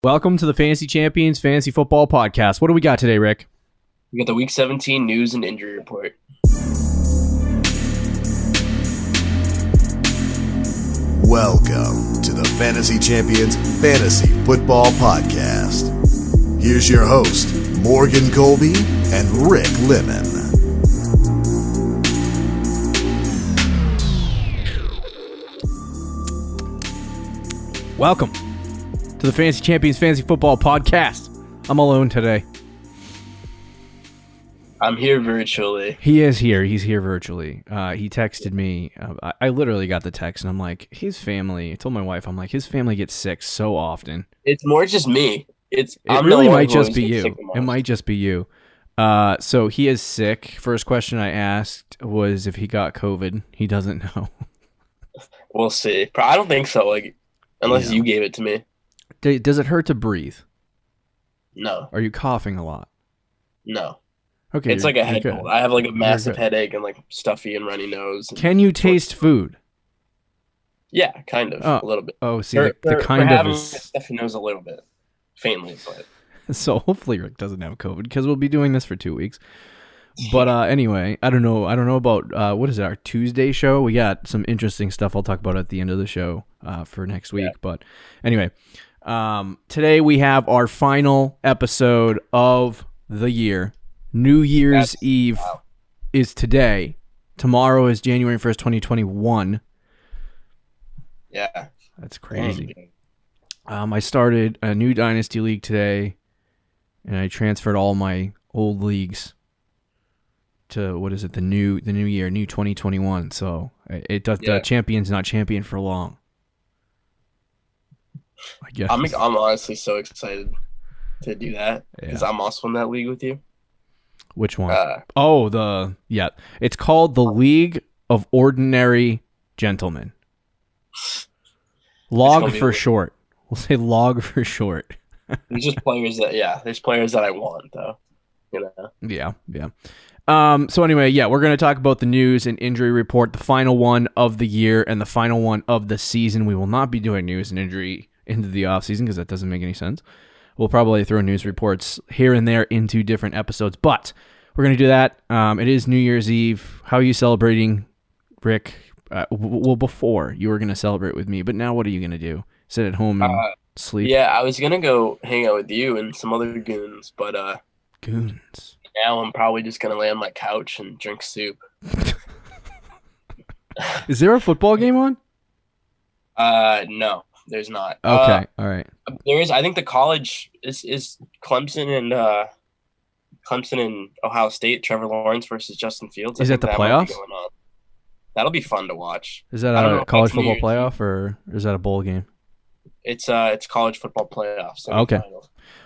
Welcome to the Fantasy Champions Fantasy Football Podcast. What do we got today, Rick? We got the Week 17 news and injury report. Welcome to the Fantasy Champions Fantasy Football Podcast. Here's your host, Morgan Colby and Rick Lemon. Welcome to the Fantasy Champions Fantasy Football Podcast. I'm alone today. I'm here virtually. He is here. He's here virtually. He texted me. I literally got the text, and I'm like, his family. I told my wife, I'm like, his family gets sick so often. It's more just me. It really might just be you. It might just be you. So he is sick. First question I asked was if he got COVID. He doesn't know. We'll see. I don't think so. Unless you gave it to me. Does it hurt to breathe? No. Are you coughing a lot? No. Okay. It's like a head cold. I have like a massive headache and like stuffy and runny nose. Can you taste food? Yeah, kind of. A little bit. Oh, see, the kind of is stuffy nose a little bit, faintly, but. So hopefully Rick doesn't have COVID because we'll be doing this for 2 weeks. But anyway, I don't know about what is it? Our Tuesday show. We got some interesting stuff I'll talk about at the end of the show for next week. Yeah. But anyway, today we have our final episode of the year. New Year's Eve is today. Tomorrow is January 1st, 2021. Yeah. That's crazy. I started a new Dynasty League today, and I transferred all my old leagues to, what is it, the new year, new 2021. So it does. The champion's not champion for long, I guess. I'm honestly so excited to do that because I'm also in that league with you. Which one? It's called the League of Ordinary Gentlemen. Log for short. We'll say log for short. There's just players there's players that I want though. You know. Yeah. So anyway, we're going to talk about the news and injury report, the final one of the year and the final one of the season. We will not be doing news and injury into the offseason because that doesn't make any sense. We'll probably throw news reports here and there into different episodes, but we're going to do that. It is New Year's Eve. How are you celebrating, Rick? Before you were going to celebrate with me, but now what are you going to do? Sit at home and sleep? Yeah, I was going to go hang out with you and some other goons, but... Goons? Now I'm probably just going to lay on my couch and drink soup. Is there a football game on? No, there's not. Okay, all right. There is. I think the college is Clemson and Ohio State, Trevor Lawrence versus Justin Fields. Is that the playoffs? That'll be fun to watch. Is that a college football playoff or is that a bowl game? It's college football playoffs. Okay.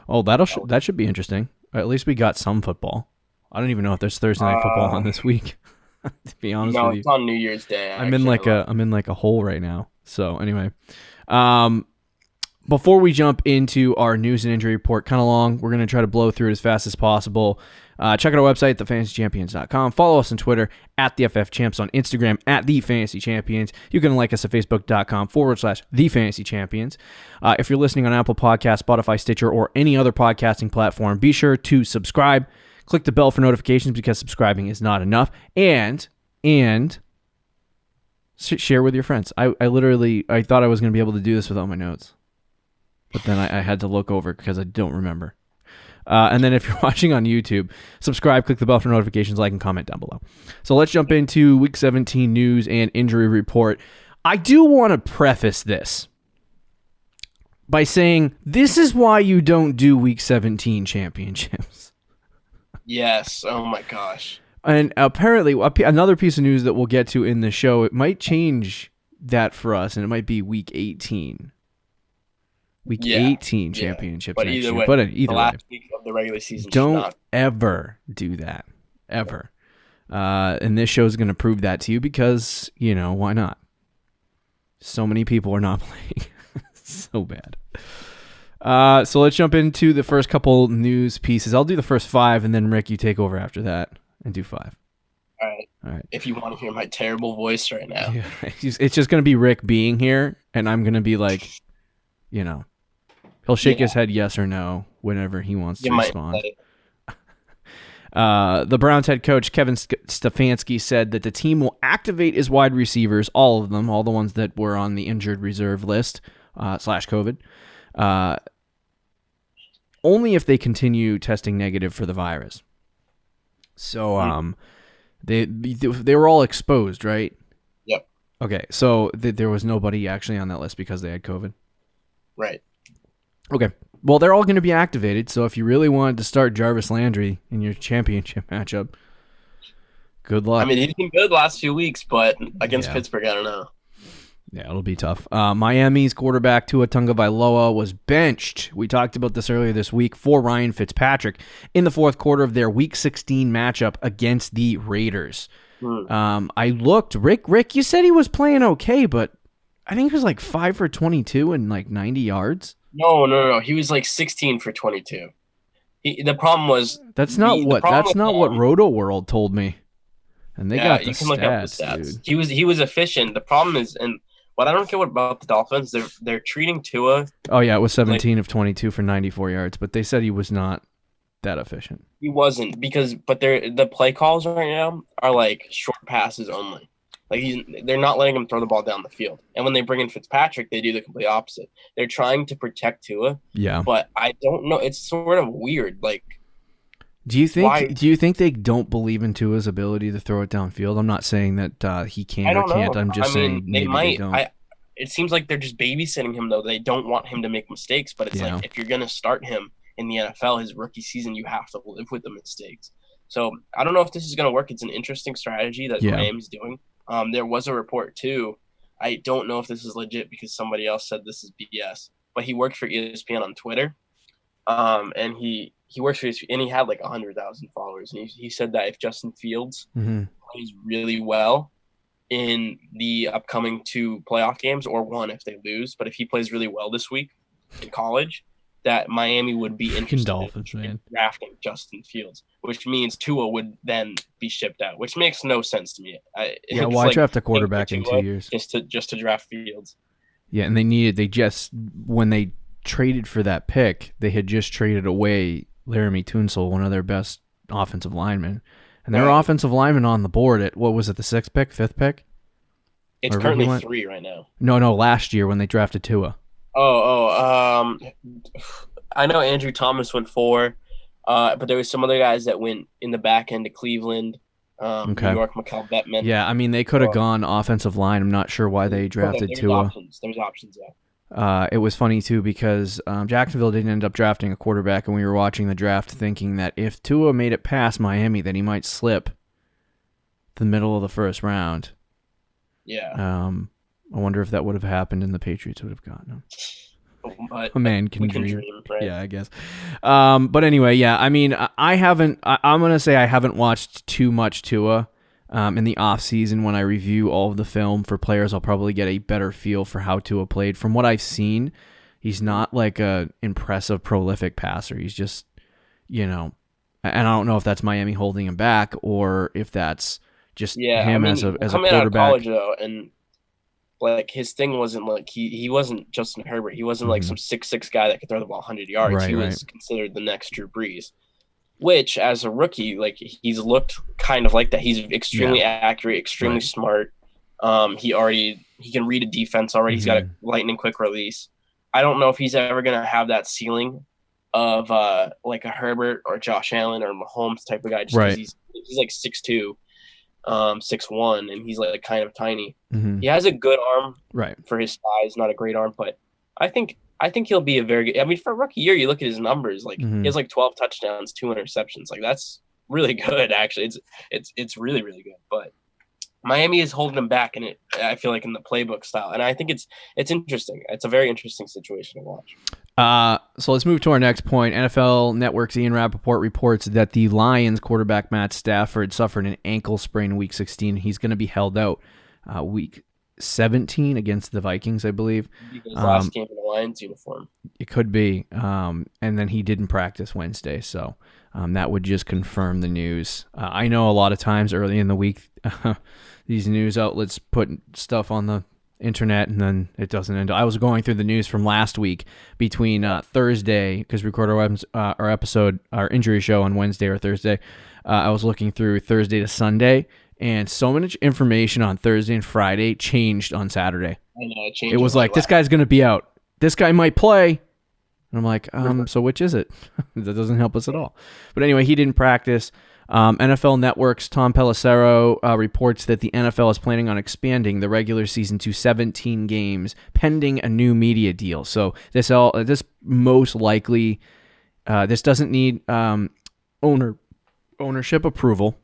Oh, that should be interesting. At least we got some football. I don't even know if there's Thursday night football on this week. To be honest with you, it's on New Year's Day. I'm in like a hole right now. So anyway, before we jump into our news and injury report, kind of long, we're gonna try to blow through it as fast as possible. Check out our website, thefantasychampions.com. Follow us on Twitter at the FFChamps, on Instagram at the Fantasy Champions. You can like us at facebook.com/the Fantasy Champions. If you're listening on Apple Podcasts, Spotify, Stitcher, or any other podcasting platform, be sure to subscribe. Click the bell for notifications because subscribing is not enough. And share with your friends. I thought I was going to be able to do this without my notes, but then I had to look over because I don't remember. And then if you're watching on YouTube, subscribe, click the bell for notifications, like, and comment down below. So let's jump into Week 17 news and injury report. I do want to preface this by saying this is why you don't do Week 17 championships. Yes. Oh, my gosh. And apparently, another piece of news that we'll get to in the show, it might change that for us, and it might be Week 18. Week 18 championships but next either year. Way, but either the last week of the regular season. Don't ever do that. Ever. And this show is going to prove that to you because, why not? So many people are not playing. So bad. So let's jump into the first couple news pieces. I'll do the first 5, and then, Rick, you take over after that and do 5. All right. If you want to hear my terrible voice right now. Yeah. It's just going to be Rick being here, and I'm going to be like, He'll shake his head yes or no whenever he wants to respond. The Browns head coach Kevin Stefanski said that the team will activate his wide receivers, all of them, all the ones that were on the injured reserve list / COVID, only if they continue testing negative for the virus. So they were all exposed, right? Yep. Okay, so there was nobody actually on that list because they had COVID? Right. Okay. Well, they're all going to be activated, so if you really wanted to start Jarvis Landry in your championship matchup, good luck. I mean, he's been good last few weeks, but against Pittsburgh, I don't know. Yeah, it'll be tough. Miami's quarterback Tua Tagovailoa was benched. We talked about this earlier this week for Ryan Fitzpatrick in the fourth quarter of their Week 16 matchup against the Raiders. I looked. Rick, you said he was playing okay, but I think he was like 5 for 22 and like 90 yards. No. He was like 16 for 22. The problem was that's not what Roto World told me, and they got the you can stats, look up the stats. Dude. He was efficient. The problem is, and what I don't get about the Dolphins, they're treating Tua. Oh yeah, it was 17 of 22 for 94 yards, but they said he was not that efficient. He wasn't but the play calls right now are like short passes only. Like they're not letting him throw the ball down the field. And when they bring in Fitzpatrick, they do the complete opposite. They're trying to protect Tua. Yeah. But I don't know. It's sort of weird. Like, do you think they don't believe in Tua's ability to throw it downfield? I'm not saying that he can or can't. I'm just saying maybe they don't. It seems like they're just babysitting him, though. They don't want him to make mistakes. But it's like if you're going to start him in the NFL, his rookie season, you have to live with the mistakes. So I don't know if this is going to work. It's an interesting strategy that Miami's doing. There was a report too. I don't know if this is legit because somebody else said this is BS, but he worked for ESPN on Twitter. And he works for ESPN, and he had like 100,000 followers. And he said that if Justin Fields plays really well in the upcoming 2 playoff games, or 1 if they lose, but if he plays really well this week in college, that Miami would be interested in drafting Justin Fields, which means Tua would then be shipped out, which makes no sense to me. Why draft a quarterback in 2 years? Just to draft Fields. Yeah, and when they traded for that pick, they had just traded away Laramie Tunsil, one of their best offensive linemen. And their offensive lineman on the board at, what was it, the 6th pick, 5th pick? It's currently 3 right now. No, last year when they drafted Tua. I know Andrew Thomas went 4, but there was some other guys that went in the back end to Cleveland, New York, Mikel Bettman. Yeah, I mean, they could have gone offensive line. I'm not sure why they drafted Tua. There's options, yeah. It was funny, too, because Jacksonville didn't end up drafting a quarterback, and we were watching the draft thinking that if Tua made it past Miami, then he might slip the middle of the first round. Yeah. I wonder if that would have happened and the Patriots would have gotten him. But a man can dream. Right? Yeah, I guess. But anyway, yeah, I mean, I'm going to say I haven't watched too much Tua. In the off season, when I review all of the film for players, I'll probably get a better feel for how Tua played. From what I've seen, he's not like a impressive, prolific passer. He's just, and I don't know if that's Miami holding him back or if that's just him as a quarterback. Coming out of college though, and like his thing wasn't like he wasn't Justin Herbert. He wasn't like some 6'6" guy that could throw the ball 100 yards. Right, he was considered the next Drew Brees. Which, as a rookie, like he's looked kind of like that. He's extremely accurate, extremely smart. He can read a defense already. He's got a lightning quick release. I don't know if he's ever gonna have that ceiling of like a Herbert or Josh Allen or Mahomes type of guy. Just because he's like 6'2", 6'1", and he's like kind of tiny. He has a good arm for his size, not a great arm, but I think he'll be a very good. I mean, for a rookie year, you look at his numbers. Like he has like 12 touchdowns, 2 interceptions. Like that's really good. Actually, it's really really good. But Miami is holding him back, and I feel like in the playbook style. And I think it's interesting. It's a very interesting situation to watch. So let's move to our next point. NFL Network's Ian Rappaport reports that the Lions quarterback Matt Stafford suffered an ankle sprain in Week 16. He's going to be held out Week 17 against the Vikings, I believe. His last game in a Lions uniform. It could be. And then he didn't practice Wednesday, so that would just confirm the news. I know a lot of times early in the week, these news outlets put stuff on the internet, and then it doesn't end. I was going through the news from last week between Thursday, because we record our episode, our injury show on Wednesday or Thursday. I was looking through Thursday to Sunday, and so much information on Thursday and Friday changed on Saturday. I know, it changed. It was like, this guy's going to be out. This guy might play. And I'm like, so which is it? That doesn't help us at all. But anyway, he didn't practice. NFL Network's Tom Pelissero reports that the NFL is planning on expanding the regular season to 17 games pending a new media deal. So this most likely, this doesn't need ownership approval,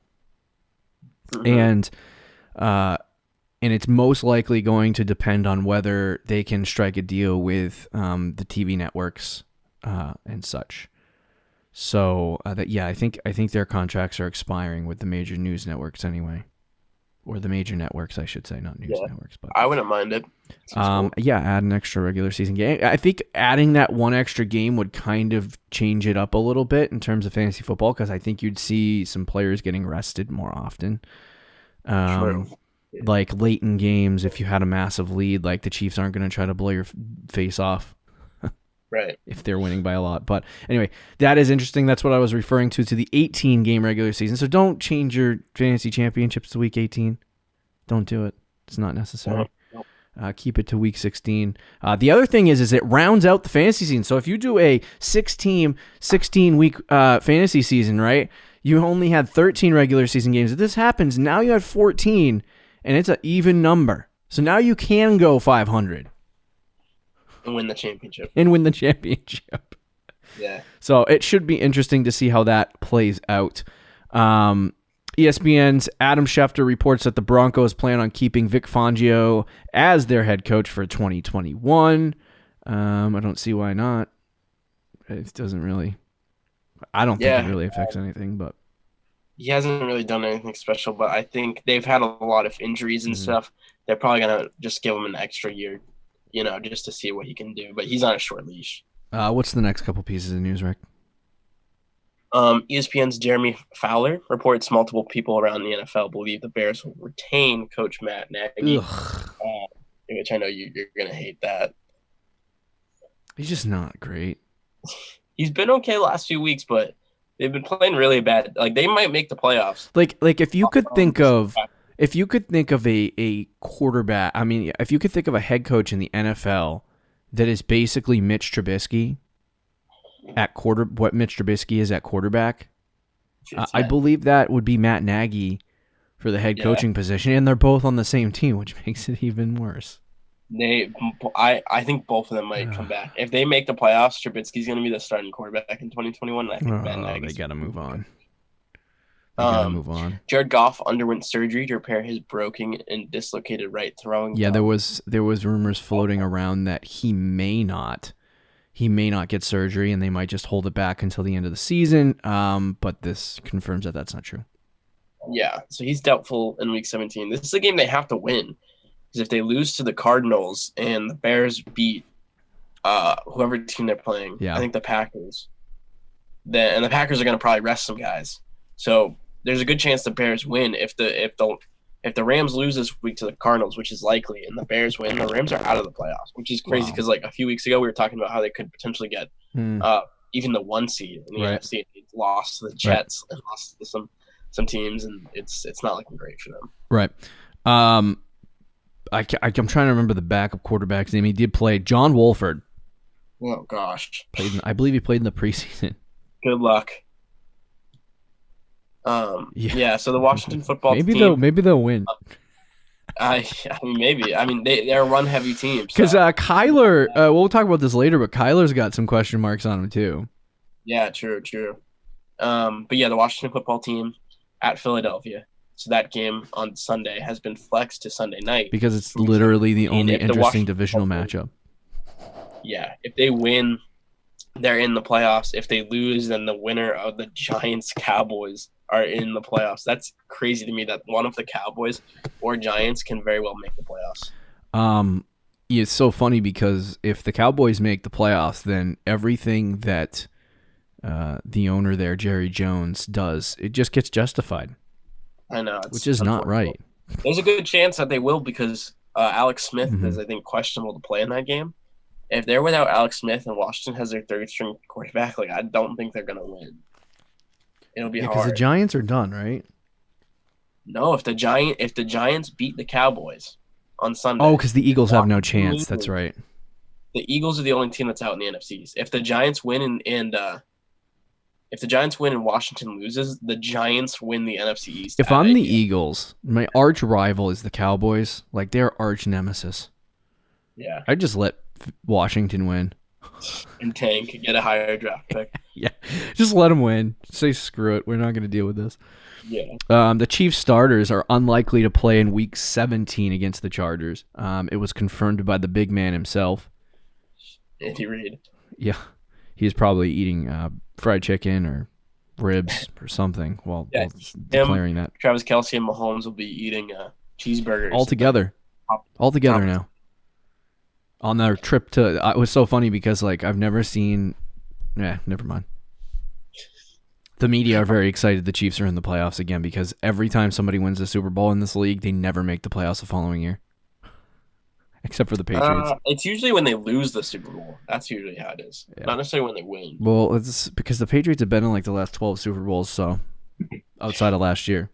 and it's most likely going to depend on whether they can strike a deal with the TV networks and such. So I think their contracts are expiring with the major news networks anyway, or the major networks, I should say, not news networks. But I wouldn't mind it. Cool. Add an extra regular season game. I think adding that one extra game would kind of change it up a little bit in terms of fantasy football, because I think you'd see some players getting rested more often. True. Like late in games, if you had a massive lead, like the Chiefs aren't going to try to blow your face off. Right. If they're winning by a lot. But anyway, that is interesting. That's what I was referring to the 18-game regular season. So don't change your fantasy championships to week 18. Don't do it. It's not necessary. Keep it to week 16. The other thing is it rounds out the fantasy season. So if you do a 6-team, 16-week fantasy season, right, you only had 13 regular season games. If this happens, now you have 14, and it's an even number. So now you can go 500. And win the championship. Yeah. So it should be interesting to see how that plays out. ESPN's Adam Schefter reports that the Broncos plan on keeping Vic Fangio as their head coach for 2021. I don't see why not. It doesn't really... I don't think it really affects anything, but... He hasn't really done anything special, but I think they've had a lot of injuries and stuff. They're probably going to just give him an extra year, just to see what he can do. But he's on a short leash. What's the next couple pieces of news, Rick? ESPN's Jeremy Fowler reports multiple people around the NFL believe the Bears will retain Coach Matt Nagy, which I know you're going to hate that. He's just not great. He's been okay last few weeks, but they've been playing really bad. Like, they might make the playoffs. Like if you could think of a quarterback, I mean, if you could think of a head coach in the NFL that is basically Mitch Trubisky at what Mitch Trubisky is at quarterback, I believe that would be Matt Nagy for the head coaching position, and they're both on the same team, which makes it even worse. I think both of them might come back. If they make the playoffs, Trubisky's going to be the starting quarterback in 2021. I think Matt Nagy's they got to move on. Jared Goff underwent surgery to repair his broken and dislocated right throwing. Yeah, there was rumors floating around that he may not get surgery, and they might just hold it back until the end of the season. But this confirms that that's not true. Yeah, so he's doubtful in Week 17. This is a game they have to win, because if they lose to the Cardinals and the Bears beat whoever team they're playing, I think the Packers, and the Packers are going to probably rest some guys. So there's a good chance the Bears win. If the Rams lose this week to the Cardinals, which is likely, and the Bears win, the Rams are out of the playoffs, which is crazy because like a few weeks ago we were talking about how they could potentially get even the 1 seed in the NFC. It's lost to the Jets and lost to some teams, and it's not looking great for them. Right. I'm trying to remember the backup quarterback's name. He did play John Wolford. Oh gosh. I believe he played in the preseason. Good luck. So the Washington football team. Maybe they'll win. I mean, maybe. I mean, they're a run-heavy team. Because Kyler, we'll talk about this later, but Kyler's got some question marks on him too. Yeah, true. But yeah, the Washington football team at Philadelphia. So that game on Sunday has been flexed to Sunday night. Because it's literally the only interesting divisional matchup. Yeah, if they win, they're in the playoffs. If they lose, then the winner of the Giants-Cowboys are in the playoffs. That's crazy to me that one of the Cowboys or Giants can very well make the playoffs. It's so funny because if the Cowboys make the playoffs, then everything that the owner there, Jerry Jones, does, it just gets justified. I know. Which is not right. There's a good chance that they will because Alex Smith is, I think, questionable to play in that game. If they're without Alex Smith and Washington has their third string quarterback, like I don't think they're gonna win. It'll be hard. Because the Giants are done, right? No, if the Giants beat the Cowboys on Sunday. Oh, because the Eagles have no chance. That's right. The Eagles are the only team that's out in the NFCs. If the Giants win and Washington loses, the Giants win the NFC East. If I'm the Eagles, my arch rival is the Cowboys. Like, they're arch nemesis. Yeah. I'd just let Washington win. And tank, get a higher draft pick. Yeah. Just let them win. Say screw it. We're not going to deal with this. Yeah. The Chiefs starters are unlikely to play in Week 17 against the Chargers. It was confirmed by the big man himself. Andy Reid. Yeah. He's probably eating fried chicken or ribs or something while declaring that. Travis Kelce and Mahomes will be eating cheeseburgers. All together now. On their trip to... it was so funny because, like, I've never seen... never mind. The media are very excited the Chiefs are in the playoffs again because every time somebody wins the Super Bowl in this league, they never make the playoffs the following year. Except for the Patriots. It's usually when they lose the Super Bowl. That's usually how it is. Yeah. Not necessarily when they win. Well, it's because the Patriots have been in like the last 12 Super Bowls, so outside of last year.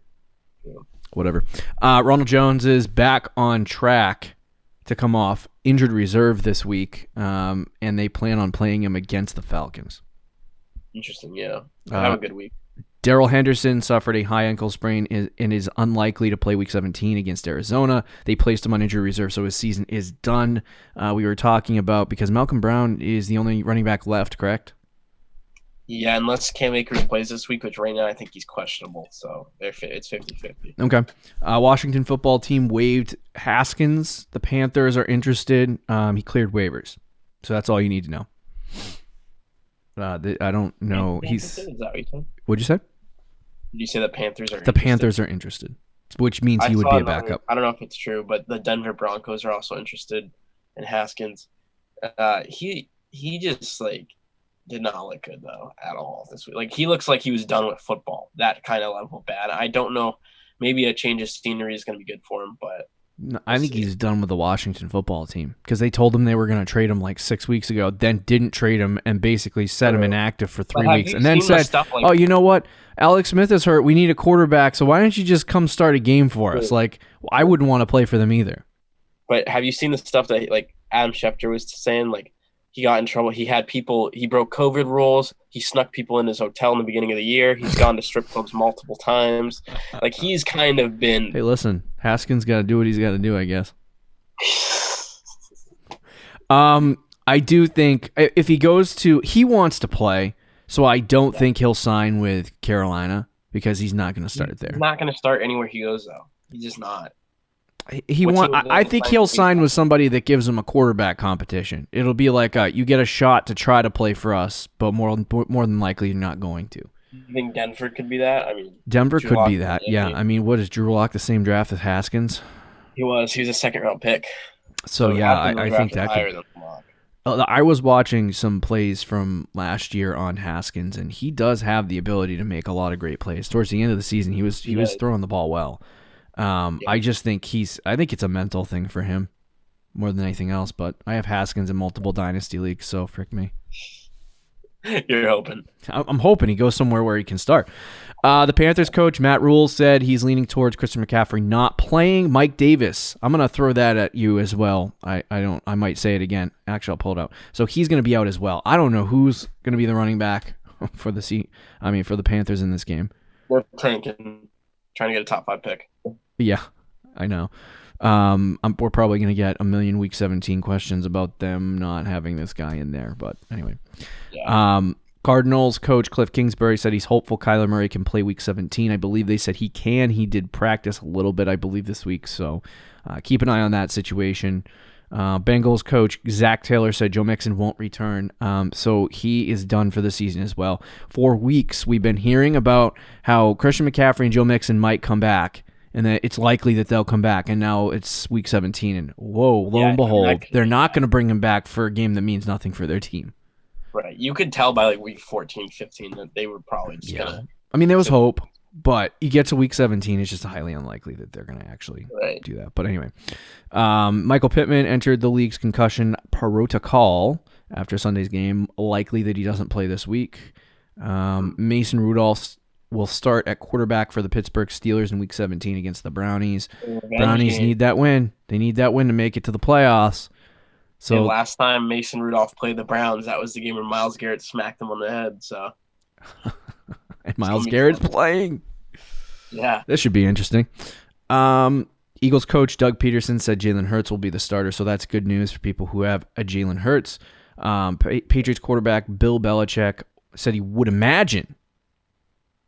Yeah. Whatever. Ronald Jones is back on track to come off injured reserve this week, and they plan on playing him against the Falcons. Interesting, yeah. Have a good week. Darrell Henderson suffered a high ankle sprain and is unlikely to play Week 17 against Arizona. They placed him on injury reserve, so his season is done. We were talking about because Malcolm Brown is the only running back left, correct? Yeah, unless Cam Akers plays this week, which right now I think he's questionable, so it's 50-50. Okay. Washington football team waived Haskins. The Panthers are interested. He cleared waivers, so that's all you need to know. I don't know. Is that what you said? What'd you say? Did you say the Panthers are interested? The Panthers are interested, which means he would be a backup. I don't know if it's true, but the Denver Broncos are also interested in Haskins. He just like did not look good though at all this week. Like he looks like he was done with football. That kind of level bad. I don't know. Maybe a change of scenery is going to be good for him, but no, I think he's done with the Washington football team because they told him they were going to trade him like 6 weeks ago, then didn't trade him and basically set him inactive for 3 weeks, and then said, "Oh, you know what? Alex Smith is hurt. We need a quarterback, so why don't you just come start a game for us?" Like I wouldn't want to play for them either. But have you seen the stuff that like Adam Schefter was saying? Like he got in trouble. He had people. He broke COVID rules. He snuck people in his hotel in the beginning of the year. He's gone to strip clubs multiple times. Like he's kind of been. Hey, listen, Haskins got to do what he's got to do, I guess. I do think if he goes to, he wants to play. So I don't think he'll sign with Carolina because he's not going to start there. He's not going to start anywhere he goes though. He's just not. I think he'll sign with somebody that gives him a quarterback competition. It'll be like you get a shot to try to play for us, but more than likely you're not going to. You think Denver could be that? I mean, Denver could be that. Yeah. I mean, what is Drew Lock the same draft as Haskins? He was a second round pick. So yeah, I think that could. I was watching some plays from last year on Haskins, and he does have the ability to make a lot of great plays. Towards the end of the season, he was throwing the ball well. I just think I think it's a mental thing for him more than anything else, but I have Haskins in multiple dynasty leagues, so frick me. You're hoping. I'm hoping he goes somewhere where he can start. The Panthers coach, Matt Rule, said he's leaning towards Christian McCaffrey not playing. Mike Davis, I'm going to throw that at you as well. I might say it again. Actually, I'll pull it out. So he's going to be out as well. I don't know who's going to be the running back for the Panthers in this game. We're tanking, trying to get a top 5 pick. Yeah, I know. We're probably going to get a million Week 17 questions about them not having this guy in there. But anyway. Yeah. Cardinals coach Cliff Kingsbury said he's hopeful Kyler Murray can play Week 17. I believe they said he can. He did practice a little bit, I believe, this week. So keep an eye on that situation. Bengals coach Zach Taylor said Joe Mixon won't return. So he is done for the season as well. For weeks, we've been hearing about how Christian McCaffrey and Joe Mixon might come back, and that it's likely that they'll come back. And now it's Week 17, and lo and behold, they're not going to bring him back for a game that means nothing for their team. Right. You could tell by like Week 14, 15 that they were probably just going to... I mean, there was hope, But you get to week 17, it's just highly unlikely that they're going to actually do that. But anyway, Michael Pittman entered the league's concussion protocol after Sunday's game. Likely that he doesn't play this week. Mason Rudolph will start at quarterback for the Pittsburgh Steelers in week 17 against the Brownies. Brownies need that win. They need that win to make it to the playoffs. So and last time Mason Rudolph played the Browns, that was the game where Myles Garrett smacked him on the head. So, and Myles Garrett's playing. Yeah, this should be interesting. Eagles coach Doug Peterson said Jalen Hurts will be the starter, so that's good news for people who have a Jalen Hurts. Patriots quarterback Bill Belichick said he would imagine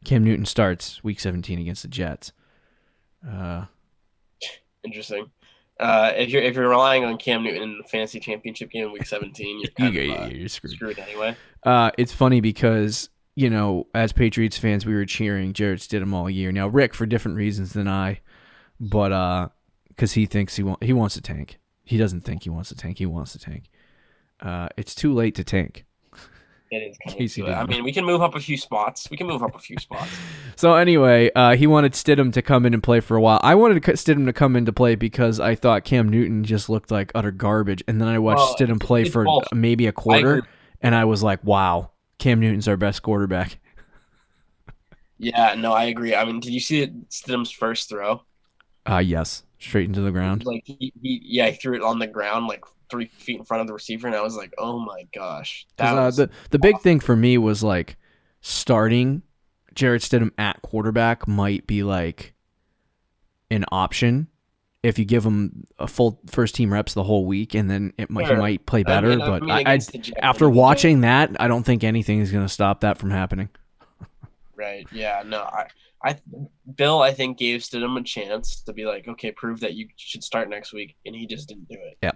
Cam Newton starts week 17 against the Jets. Interesting. If you're relying on Cam Newton in the fantasy championship game in week 17, you're screwed anyway. It's funny because, you know, as Patriots fans, we were cheering Jarrett Stidham all year. Now, Rick, for different reasons than I, but because he thinks he wants to tank. He doesn't think he wants to tank. He wants to tank. It's too late to tank. It is I mean, we can move up a few spots. So anyway, he wanted Stidham to come in and play for a while. I wanted Stidham to come in to play because I thought Cam Newton just looked like utter garbage. And then I watched Stidham play for maybe a quarter, and I was like, wow, Cam Newton's our best quarterback. Yeah, no, I agree. I mean, did you see Stidham's first throw? Yes, straight into the ground. Like he threw it on the ground like 3 feet in front of the receiver, and I was like, "Oh my gosh!" The big thing for me was like starting Jarrett Stidham at quarterback might be like an option if you give him a full first team reps the whole week, and then he might play better. After watching that, I don't think anything is going to stop that from happening. Right? Yeah. No. Bill, I think, gave Stidham a chance to be like, okay, prove that you should start next week, and he just didn't do it. Yeah.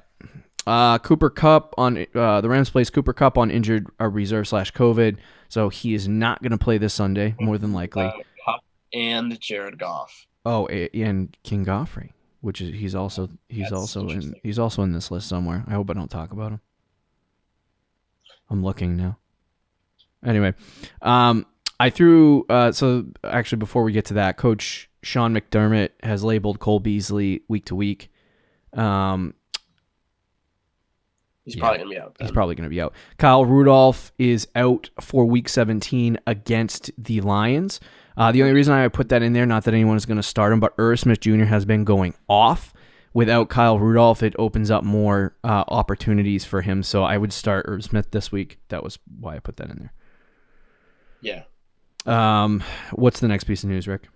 Cooper Kupp on the Rams placed Cooper Kupp on injured reserve /COVID, so he is not going to play this Sunday, more than likely. Kupp and Jared Goff. Oh, and King Godfrey, which is he's also in this list somewhere. I hope I don't talk about him. I'm looking now. Anyway, I threw so actually before we get to that, Coach Sean McDermott has labeled Cole Beasley week to week. He's probably going to be out. He's probably going to be out. Kyle Rudolph is out for week 17 against the Lions. The only reason I put that in there, not that anyone is going to start him, but Irv Smith Jr. has been going off. Without Kyle Rudolph, it opens up more opportunities for him. So I would start Irv Smith this week. That was why I put that in there. Yeah. What's the next piece of news, Rick?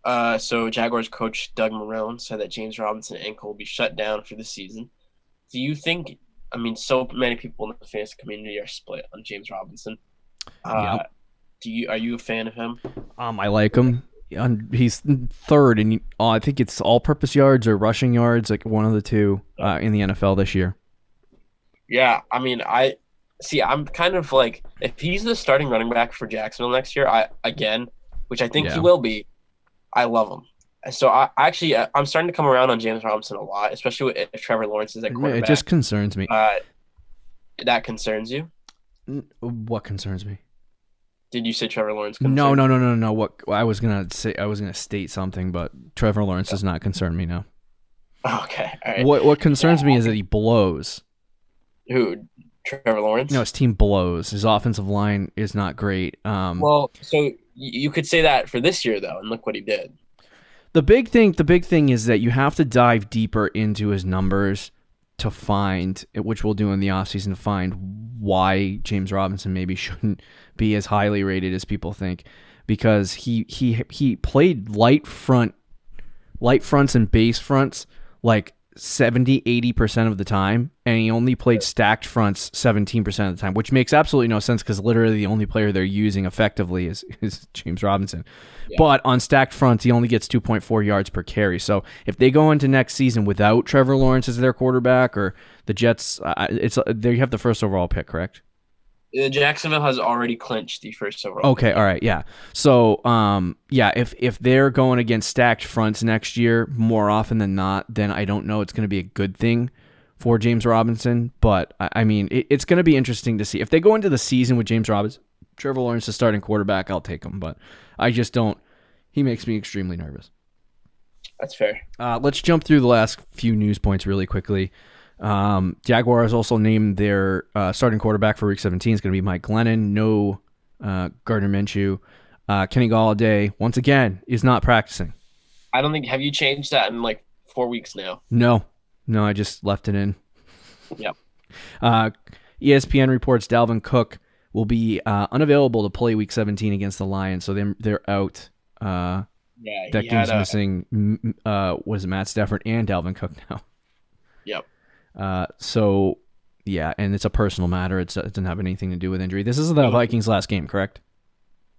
So Jaguars coach Doug Marrone said that James Robinson ankle will be shut down for the season. Do you think? I mean, so many people in the fantasy community are split on James Robinson. Are you a fan of him? I like him. He's third, and I think it's all-purpose yards or rushing yards, like one of the two in the NFL this year. Yeah, I mean, I'm kind of like, if he's the starting running back for Jacksonville next year, which I think he will be, I love him. So I'm starting to come around on James Robinson a lot, especially if Trevor Lawrence is at quarterback. It just concerns me. That concerns you? What concerns me? Did you say Trevor Lawrence? No. What I was gonna state something, but Trevor Lawrence does not concern me now. Okay, all right. What concerns me is that he blows. Who? Trevor Lawrence? No, his team blows. His offensive line is not great. Well, so you could say that for this year though, and look what he did. The big thing is that you have to dive deeper into his numbers to find, which we'll do in the offseason, to find why James Robinson maybe shouldn't be as highly rated as people think, because he played light fronts and base fronts like 70-80% of the time, and he only played stacked fronts 17% of the time, which makes absolutely no sense because literally the only player they're using effectively is James Robinson. Yeah. But on stacked fronts, he only gets 2.4 yards per carry. So if they go into next season without Trevor Lawrence as their quarterback, or the Jets, they have the first overall pick, correct? Jacksonville has already clinched the first overall. Okay, all right, yeah. So, if they're going against stacked fronts next year more often than not, then I don't know it's going to be a good thing for James Robinson. But I mean, it's going to be interesting to see if they go into the season with James Robinson, Trevor Lawrence is starting quarterback. I'll take him, but I just don't. He makes me extremely nervous. That's fair. Let's jump through the last few news points really quickly. Jaguars also named their starting quarterback for Week 17 is going to be Mike Glennon. No Gardner Minshew. Kenny Golladay, once again, is not practicing. I don't think – have you changed that in like 4 weeks now? No, I just left it in. Yep. ESPN reports Dalvin Cook will be unavailable to play Week 17 against the Lions, so they're out. That game's missing. Was it Matt Stafford and Dalvin Cook now? Yep. So, yeah, and it's a personal matter. It doesn't have anything to do with injury. This is the Vikings' last game, correct?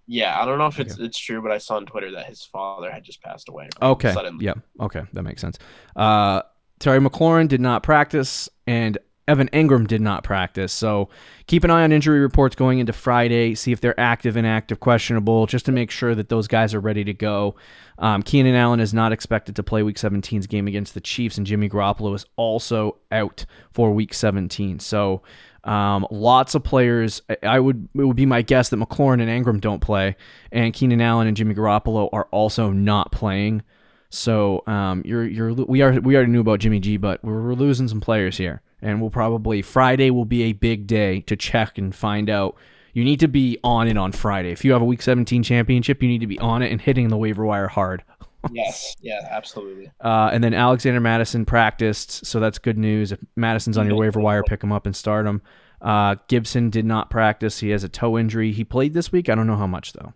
Yeah, I don't know if it's true, but I saw on Twitter that his father had just passed away. Okay. Suddenly. Yeah. Okay, that makes sense. Terry McLaurin did not practice, and Evan Engram did not practice. So keep an eye on injury reports going into Friday. See if they're active, inactive, questionable, just to make sure that those guys are ready to go. Keenan Allen is not expected to play Week 17's game against the Chiefs, and Jimmy Garoppolo is also out for Week 17. So lots of players. It would be my guess that McLaurin and Engram don't play, and Keenan Allen and Jimmy Garoppolo are also not playing. So we already knew about Jimmy G, but we're losing some players here, and Friday will be a big day to check and find out. You need to be on it on Friday. If you have a Week 17 championship, you need to be on it and hitting the waiver wire hard. Yes, yeah, absolutely. And then Alexander Mattison practiced, so that's good news. If Madison's on your waiver wire, pick him up and start him. Gibson did not practice. He has a toe injury. He played this week. I don't know how much, though.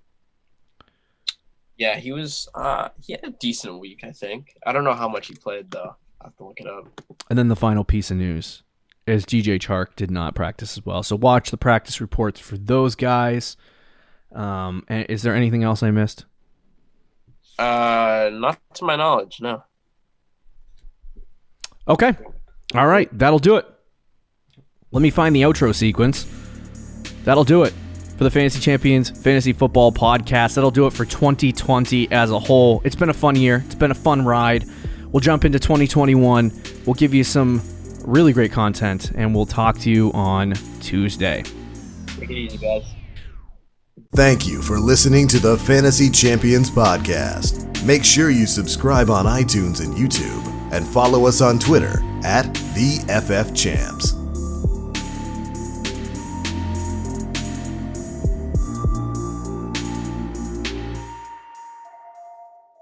Yeah, he had a decent week, I think. I don't know how much he played, though. I have to look it up. And then the final piece of news is DJ Chark did not practice as well. So watch the practice reports for those guys. And is there anything else I missed? Not to my knowledge, no. Okay. All right. That'll do it. Let me find the outro sequence. That'll do it for the Fantasy Champions Fantasy Football Podcast. That'll do it for 2020 as a whole. It's been a fun year. It's been a fun ride. We'll jump into 2021. We'll give you some really great content, and we'll talk to you on Tuesday. Take it easy, guys. Thank you for listening to the Fantasy Champions Podcast. Make sure you subscribe on iTunes and YouTube, and follow us on Twitter @TheFFChamps.